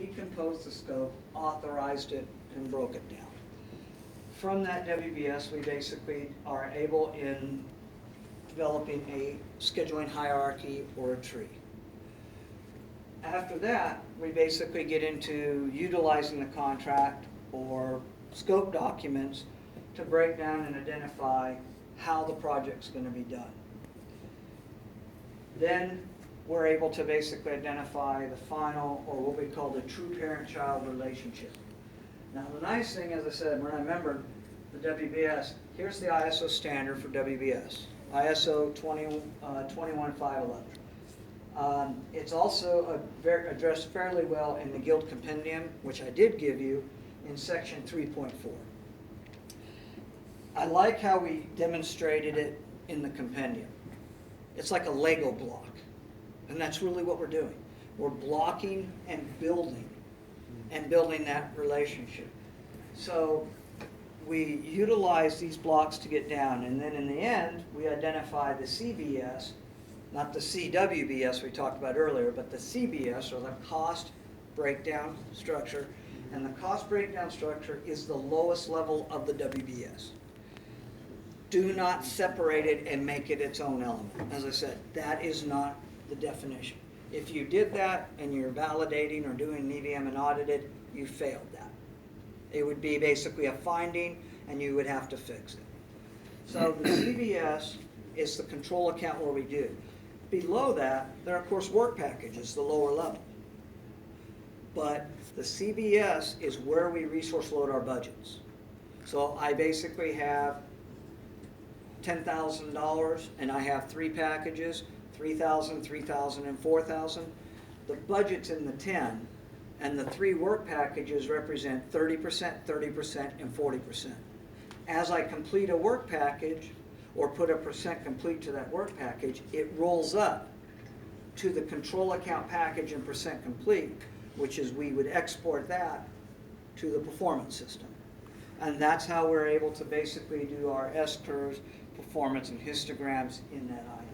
decomposed the scope, authorized it, and broke it down. From that WBS, we basically are able in developing a scheduling hierarchy or a tree. After that, we basically get into utilizing the contract or scope documents to break down and identify how the project's going to be done. Then we're able to basically identify the final, or what we call the true parent-child relationship. Now the nice thing, as I said, when I remembered the WBS, here's the ISO standard for WBS, ISO 21511. It's also addressed fairly well in the Guild Compendium, which I did give you in section 3.4. I like how we demonstrated it in the compendium. It's like a Lego block, and that's really what we're doing. We're blocking and building that relationship. So we utilize these blocks to get down, and then in the end, we identify the CBS, not the CWBS we talked about earlier, but the CBS, or the cost breakdown structure. And the cost breakdown structure is the lowest level of the WBS. Do not separate it and make it its own element. As I said, that is not the definition. If you did that and you're validating or doing an EVM and audited, you failed that. It would be basically a finding and you would have to fix it. So the CBS is the control account where we do. Below that, there are of course work packages, the lower level. But the CBS is where we resource load our budgets. So I basically have $10,000 and I have 3 packages, 3,000, 3,000, and 4,000. The budget's in the 10, and the 3 work packages represent 30%, 30%, and 40%. As I complete a work package or put a percent complete to that work package, it rolls up to the control account package and percent complete, which is we would export that to the performance system. And that's how we're able to basically do our S-curves, performance, and histograms in that item.